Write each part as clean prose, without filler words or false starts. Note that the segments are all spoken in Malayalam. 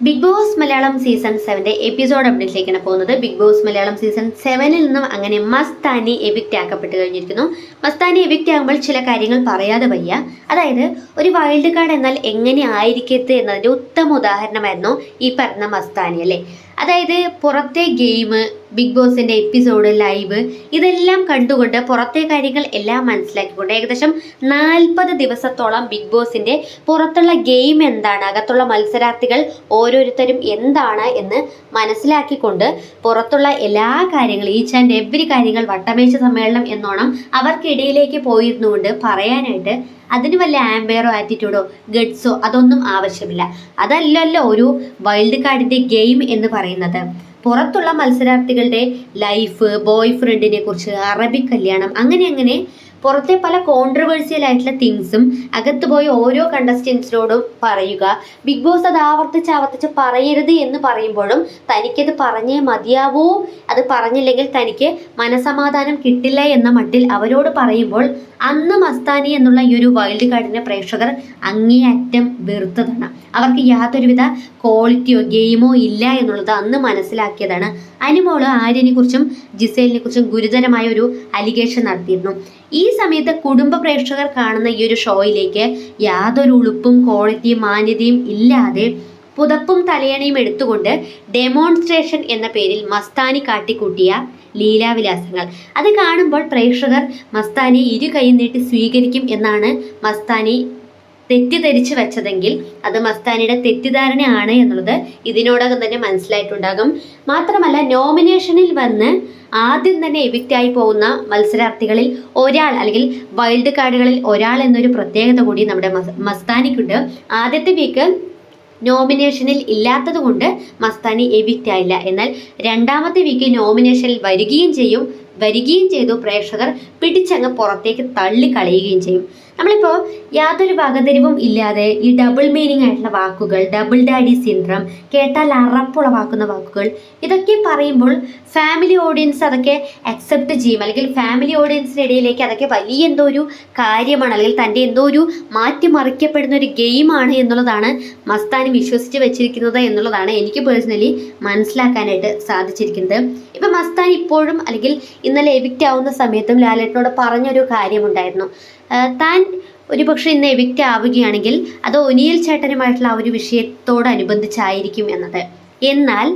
Big Boss Malayalam season 7 episode അപ്ഡേറ്റിലേക്കാണ് പോകുന്നത്. ബിഗ് ബോസ് മലയാളം സീസൺ 7 നിന്നും അങ്ങനെ മസ്താനി എവിക്റ്റ് ആക്കപ്പെട്ട് കഴിഞ്ഞിരിക്കുന്നു. മസ്താനി എവിക്റ്റ് ആകുമ്പോൾ ചില കാര്യങ്ങൾ പറയാതെ വയ്യ. അതായത് ഒരു വൈൽഡ് കാർഡ് എന്നാൽ എങ്ങനെ ആയിരിക്കരുത് എന്നതിൻ്റെ ഉത്തമ ഉദാഹരണമായിരുന്നു ഈ പറഞ്ഞ മസ്താനി അല്ലേ. അതായത് പുറത്തെ ഗെയിം, ബിഗ് ബോസിൻ്റെ എപ്പിസോഡ്, ലൈവ് ഇതെല്ലാം കണ്ടുകൊണ്ട് പുറത്തെ കാര്യങ്ങൾ എല്ലാം മനസ്സിലാക്കിക്കൊണ്ട് ഏകദേശം 40 ദിവസത്തോളം ബിഗ് ബോസിൻ്റെ പുറത്തുള്ള ഗെയിം എന്താണ്, അകത്തുള്ള മത്സരാർത്ഥികൾ ഓരോരുത്തരും എന്താണ് എന്ന് മനസ്സിലാക്കിക്കൊണ്ട് പുറത്തുള്ള എല്ലാ കാര്യങ്ങളും ഈച്ച് ആൻഡ് എവരി കാര്യങ്ങൾ വട്ടമേശ സമ്മേളനം എന്നോണം അവർക്കിടയിലേക്ക് പോയിരുന്നുകൊണ്ട് പറയാനായിട്ട് അതിന് വല്ല ആംബെയറോ ആറ്റിറ്റ്യൂഡോ ഗഡ്സോ അതൊന്നും ആവശ്യമില്ല. അതല്ലല്ലോ ഒരു വൈൽഡ് കാർഡിൻ്റെ ഗെയിം എന്ന് പറയുന്നത്. പുറത്തുള്ള മത്സരാർത്ഥികളുടെ ലൈഫ്, ബോയ് ഫ്രണ്ടിനെ കുറിച്ച്, അറബിക് കല്യാണം, അങ്ങനെ പുറത്തെ പല കോൺട്രവേഴ്സ്യൽ ആയിട്ടുള്ള തിങ്സും അകത്ത് പോയി ഓരോ കണ്ടസ്റ്റൻസിനോടും പറയുക. ബിഗ് ബോസ് അത് ആവർത്തിച്ച് പറയരുത് എന്ന് പറയുമ്പോഴും തനിക്കത് പറഞ്ഞേ മതിയാവൂ, അത് പറഞ്ഞില്ലെങ്കിൽ തനിക്ക് മനസമാധാനം കിട്ടില്ല എന്ന മട്ടിൽ അവരോട് പറയുമ്പോൾ അന്ന് മസ്താനി എന്നുള്ള ഈ ഒരു വൈൽഡ് കാർഡിനെ പ്രേക്ഷകർ അങ്ങേയറ്റം വെറുത്തതാണ്. അവർക്ക് യാതൊരുവിധ ക്വാളിറ്റിയോ ഗെയിമോ ഇല്ല എന്നുള്ളത് അന്ന് മനസ്സിലാക്കിയതാണ്. അനുമോള് ആര്യനെ കുറിച്ചും ജിസേലിനെ കുറിച്ചും ഗുരുതരമായ ഒരു അലിഗേഷൻ നടത്തിയിരുന്നു. ഈ സമയത്ത് കുടുംബ പ്രേക്ഷകർ കാണുന്ന ഈ ഒരു ഷോയിലേക്ക് യാതൊരു ഉളുപ്പും ക്വാളിറ്റിയും മാന്യതയും ഇല്ലാതെ പുതപ്പും തലയണയും എടുത്തുകൊണ്ട് ഡെമോൺസ്ട്രേഷൻ എന്ന പേരിൽ മസ്താനി കാട്ടിക്കൂട്ടിയ ലീലാവിലാസങ്ങൾ അത് കാണുമ്പോൾ പ്രേക്ഷകർ മസ്താനിയെ ഇരു കൈ നീട്ടി സ്വീകരിക്കും എന്നാണ് മസ്താനി തെറ്റിദ്ധരിച്ചു വെച്ചതെങ്കിൽ അത് മസ്താനിയുടെ തെറ്റിദ്ധാരണയാണ് എന്നുള്ളത് ഇതിനോടകം തന്നെ മനസ്സിലായിട്ടുണ്ടാകും. മാത്രമല്ല, നോമിനേഷനിൽ വന്ന് ആദ്യം തന്നെ എവിക്റ്റായി പോകുന്ന മത്സരാർത്ഥികളിൽ ഒരാൾ അല്ലെങ്കിൽ വൈൽഡ് കാർഡുകളിൽ ഒരാൾ എന്നൊരു പ്രത്യേകത കൂടി നമ്മുടെ മസ്താനിക്കുണ്ട്. ആദ്യത്തെ വീക്ക് നോമിനേഷനിൽ ഇല്ലാത്തത് കൊണ്ട് മസ്താനി എവിക്റ്റ് ആയില്ല. എന്നാൽ രണ്ടാമത്തെ വീക്ക് നോമിനേഷനിൽ വരികയും ചെയ്തു. പ്രേക്ഷകർ പിടിച്ചങ്ങ് പുറത്തേക്ക് തള്ളിക്കളയുകയും ചെയ്യും. നമ്മളിപ്പോൾ യാതൊരു വകതിരിവും ഇല്ലാതെ ഈ ഡബിൾ മീനിങ് ആയിട്ടുള്ള വാക്കുകൾ, ഡബിൾ ഡാഡി സിൻഡ്രം, കേട്ടാൽ അറപ്പുളവാക്കുന്ന വാക്കുകൾ, ഇതൊക്കെ പറയുമ്പോൾ ഫാമിലി ഓഡിയൻസ് അതൊക്കെ അക്സെപ്റ്റ് ചെയ്യും. അല്ലെങ്കിൽ ഫാമിലി ഓഡിയൻസിൻ്റെ ഇടയിലേക്ക് അതൊക്കെ വലിയ എന്തോ ഒരു കാര്യമാണ്, അല്ലെങ്കിൽ തൻ്റെ എന്തോ ഒരു മാറ്റിമറിക്കപ്പെടുന്ന ഒരു ഗെയിമാണ് എന്നുള്ളതാണ് മസ്താനി വിശ്വസിച്ച് വെച്ചിരിക്കുന്നത് എന്നുള്ളതാണ് എനിക്ക് പേഴ്സണലി മനസ്സിലാക്കാനായിട്ട് സാധിച്ചിരിക്കുന്നത്. ഇപ്പം മസ്താനി ഇപ്പോഴും അല്ലെങ്കിൽ ഇന്നലെ എവിക്റ്റ് ആവുന്ന സമയത്തും ലാലേട്ടനോട് പറഞ്ഞൊരു കാര്യമുണ്ടായിരുന്നു. താൻ ഒരുപക്ഷെ ഇന്ന് എവിക്റ്റ് ആവുകയാണെങ്കിൽ അത് ഒനിയൽ ചേട്ടനുമായിട്ടുള്ള ആ ഒരു വിഷയത്തോടനുബന്ധിച്ചായിരിക്കും എന്നത്. എന്നാൽ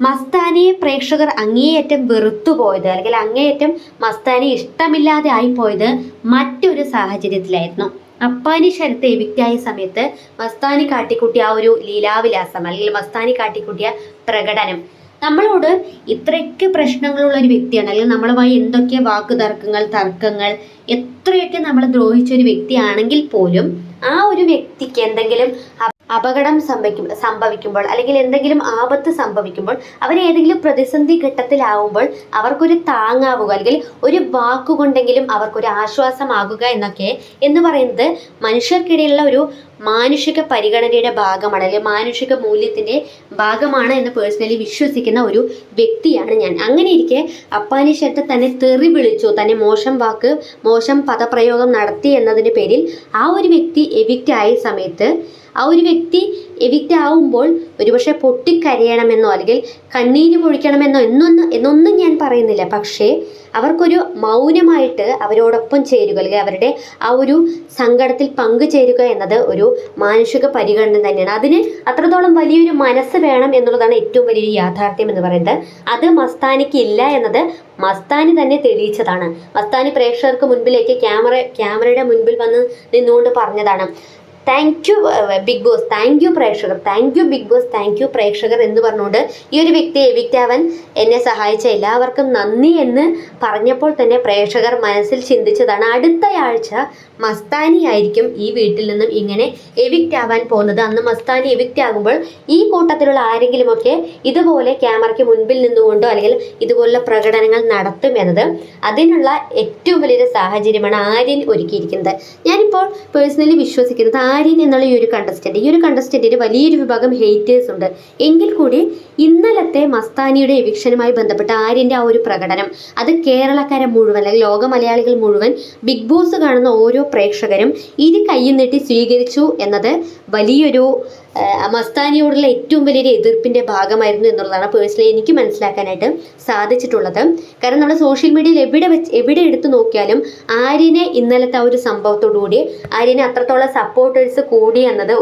മസ്താനിയെ പ്രേക്ഷകർ അങ്ങേയറ്റം വെറുത്തുപോയത് അല്ലെങ്കിൽ അങ്ങേയറ്റം മസ്താനി ഇഷ്ടമില്ലാതെ ആയിപ്പോയത് മറ്റൊരു സാഹചര്യത്തിലായിരുന്നു. അപ്പാനി ശരത്ത് എവിക്റ്റായ സമയത്ത് മസ്താനി കാട്ടിക്കൂട്ടിയ ആ ഒരു ലീലാവിലാസം അല്ലെങ്കിൽ മസ്താനി കാട്ടിക്കൂട്ടിയ പ്രകടനം നമ്മളോട് ഇത്രയൊക്കെ പ്രശ്നങ്ങളുള്ള ഒരു വ്യക്തിയാണ്, അല്ലെങ്കിൽ നമ്മളുമായി എന്തൊക്കെ തർക്കങ്ങൾ എത്രയൊക്കെ നമ്മൾ ദ്രോഹിച്ച ഒരു വ്യക്തിയാണെങ്കിൽ പോലും ആ ഒരു വ്യക്തിക്ക് എന്തെങ്കിലും അപകടം സംഭവിക്കുമ്പോൾ അല്ലെങ്കിൽ എന്തെങ്കിലും ആപത്ത് സംഭവിക്കുമ്പോൾ അവരേതെങ്കിലും പ്രതിസന്ധി ഘട്ടത്തിലാവുമ്പോൾ അവർക്കൊരു താങ്ങാവുക അല്ലെങ്കിൽ ഒരു വാക്കുകൊണ്ടെങ്കിലും അവർക്കൊരു ആശ്വാസമാകുക എന്ന് പറയുന്നത് മനുഷ്യർക്കിടയിലുള്ള ഒരു മാനുഷിക പരിഗണനയുടെ ഭാഗമാണ്, അല്ലെങ്കിൽ മാനുഷിക മൂല്യത്തിൻ്റെ ഭാഗമാണ് എന്ന് പേഴ്സണലി വിശ്വസിക്കുന്ന ഒരു വ്യക്തിയാണ് ഞാൻ. അങ്ങനെ ഇരിക്കെ അപ്പാനി ശരത്ത് തന്നെ തെറി വിളിച്ചു, തന്നെ മോശം പദപ്രയോഗം നടത്തി എന്നതിൻ്റെ പേരിൽ ആ ഒരു വ്യക്തി എവിക്റ്റ് ആയ സമയത്ത് ആ ഒരു വ്യക്തി എവിക്റ്റ് ആവുമ്പോൾ ഒരുപക്ഷെ പൊട്ടിക്കരയണമെന്നോ അല്ലെങ്കിൽ കണ്ണീര് പൊഴിക്കണമെന്നോ എന്നൊന്നും ഞാൻ പറയുന്നില്ല. പക്ഷേ അവർക്കൊരു മൗനമായിട്ട് അവരോടൊപ്പം ചേരുക അല്ലെങ്കിൽ അവരുടെ ആ ഒരു സങ്കടത്തിൽ പങ്കുചേരുക എന്നത് ഒരു മാനുഷിക പരിഗണന തന്നെയാണ്. അതിന് അത്രത്തോളം വലിയൊരു മനസ്സ് വേണം എന്നുള്ളതാണ് ഏറ്റവും വലിയൊരു യാഥാർത്ഥ്യം എന്ന് പറയുന്നത്. അത് മസ്താനിക്ക് ഇല്ല എന്നത് മസ്താനി തന്നെ തെളിയിച്ചതാണ്. മസ്താനി പ്രേക്ഷകർക്ക് മുൻപിലേക്ക് ക്യാമറയുടെ മുൻപിൽ വന്ന് നിന്നുകൊണ്ട് പറഞ്ഞതാണ്, thank you Bigg Boss, thank you പ്രേക്ഷകർ, thank you Bigg Boss, thank you പ്രേക്ഷകർ എന്ന് പറഞ്ഞുകൊണ്ട് ഈ ഒരു വ്യക്തി എവിക്റ്റ് ആവാൻ എന്നെ സഹായിച്ച എല്ലാവർക്കും നന്ദി എന്ന് പറഞ്ഞപ്പോൾ തന്നെ പ്രേക്ഷകർ മനസ്സിൽ ചിന്തിച്ചതാണ് അടുത്തയാഴ്ച മസ്താനി ആയിരിക്കും ഈ വീട്ടിൽ നിന്നും ഇങ്ങനെ എവിക്റ്റ് ആവാൻ പോകുന്നത്. അന്ന് മസ്താനി എവിക്റ്റ് ആകുമ്പോൾ ഈ കൂട്ടത്തിലുള്ള ആരെങ്കിലുമൊക്കെ ഇതുപോലെ ക്യാമറയ്ക്ക് മുൻപിൽ നിന്നുകൊണ്ടോ അല്ലെങ്കിൽ ഇതുപോലുള്ള പ്രകടനങ്ങൾ നടത്തും എന്നത് അതിനുള്ള ഏറ്റവും വലിയൊരു സാഹചര്യമാണ് ആര്യൻ ഒരുക്കിയിരിക്കുന്നത്. ഞാനിപ്പോൾ പേഴ്സണലി വിശ്വസിക്കുന്നത് ആര്യൻ എന്നുള്ള ഈ ഒരു കണ്ടസ്റ്റൻറ്റിന് വലിയൊരു വിഭാഗം ഹേറ്റേഴ്സ് ഉണ്ട്. എങ്കിൽ കൂടി ഇന്നലത്തെ മസ്താനിയുടെ എവിക്ഷനുമായി ബന്ധപ്പെട്ട ആര്യൻ്റെ ആ ഒരു പ്രകടനം അത് കേരളക്കാരെ മുഴുവൻ അല്ലെങ്കിൽ ലോക മലയാളികൾ മുഴുവൻ ബിഗ് ബോസ് കാണുന്ന ഓരോ പ്രേക്ഷകരും ഇരു കൈയും നീട്ടി സ്വീകരിച്ചു എന്നത് വലിയൊരു മസ്താനിയോടുള്ള ഏറ്റവും വലിയൊരു എതിർപ്പിൻ്റെ ഭാഗമായിരുന്നു എന്നുള്ളതാണ് പേഴ്സണലി എനിക്ക് മനസ്സിലാക്കാനായിട്ട് സാധിച്ചിട്ടുള്ളത്. കാരണം നമ്മുടെ സോഷ്യൽ മീഡിയയിൽ എവിടെ എടുത്തു നോക്കിയാലും ആര്യനെ ഇന്നലത്തെ ആ ഒരു സംഭവത്തോടുകൂടി ആര്യനെ അത്രത്തോളം സപ്പോർട്ടേഴ്സ് കൂടി എന്നത്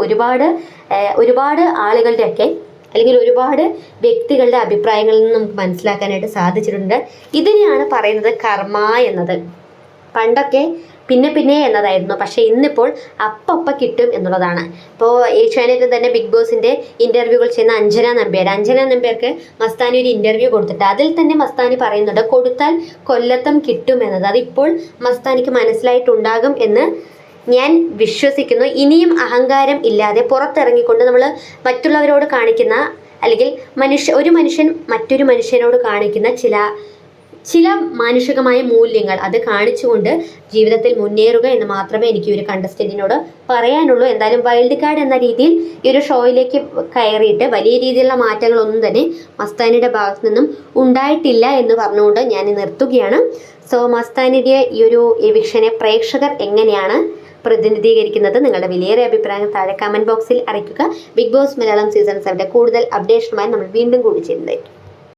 ഒരുപാട് ആളുകളുടെയൊക്കെ അല്ലെങ്കിൽ ഒരുപാട് വ്യക്തികളുടെ അഭിപ്രായങ്ങളിൽ നിന്ന് നമുക്ക് മനസ്സിലാക്കാനായിട്ട് സാധിച്ചിട്ടുണ്ട്. ഇതിനെയാണ് പറയുന്നത് കർമ്മ എന്നത്. പണ്ടൊക്കെ പിന്നെ എന്നതായിരുന്നു, പക്ഷേ ഇന്നിപ്പോൾ അപ്പ കിട്ടും എന്നുള്ളതാണ്. ഇപ്പോൾ ഏഷ്യാനെറ്റിൽ തന്നെ ബിഗ് ബോസിൻ്റെ ഇൻ്റർവ്യൂകൾ ചെയ്യുന്ന അഞ്ജന നമ്പ്യാർക്ക് മസ്താനി ഒരു ഇൻ്റർവ്യൂ കൊടുത്തിട്ട് അതിൽ തന്നെ മസ്താനി പറയുന്നുണ്ട് കൊടുത്താൽ കൊല്ലത്തം കിട്ടും എന്നത്. അതിപ്പോൾ മസ്താനിക്ക് മനസ്സിലായിട്ടുണ്ടാകും എന്ന് ഞാൻ വിശ്വസിക്കുന്നു. ഇനിയും അഹങ്കാരം ഇല്ലാതെ പുറത്തിറങ്ങിക്കൊണ്ട് നമ്മൾ മറ്റുള്ളവരോട് കാണിക്കുന്ന അല്ലെങ്കിൽ ഒരു മനുഷ്യൻ മറ്റൊരു മനുഷ്യനോട് കാണിക്കുന്ന ചില മാനുഷികമായ മൂല്യങ്ങൾ അത് കാണിച്ചുകൊണ്ട് ജീവിതത്തിൽ മുന്നേറുക എന്ന് മാത്രമേ എനിക്ക് ഒരു കണ്ടസ്റ്റൻറ്റിനോട് പറയാനുള്ളൂ. എന്തായാലും വൈൽഡ് കാർഡ് എന്ന രീതിയിൽ ഈ ഒരു ഷോയിലേക്ക് കയറിയിട്ട് വലിയ രീതിയിലുള്ള മാറ്റങ്ങളൊന്നും തന്നെ മസ്താനിയുടെ ഭാഗത്തു നിന്നും ഉണ്ടായിട്ടില്ല എന്ന് പറഞ്ഞുകൊണ്ട് ഞാൻ നിർത്തുകയാണ്. സോ മസ്താനിയുടെ ഈ ഒരു എവിക്ഷനെ പ്രേക്ഷകർ എങ്ങനെയാണ് പ്രതിനിധീകരിക്കുന്നത്? നിങ്ങളുടെ വിലയേറിയ അഭിപ്രായങ്ങൾ താഴെ കമൻറ്റ് ബോക്സിൽ അറിയിക്കുക. ബിഗ് ബോസ് മലയാളം സീസൺ 7 കൂടുതൽ അപ്ഡേഷനുമായി നമ്മൾ വീണ്ടും കൂടി ചെയ്യുന്നതായിരിക്കും.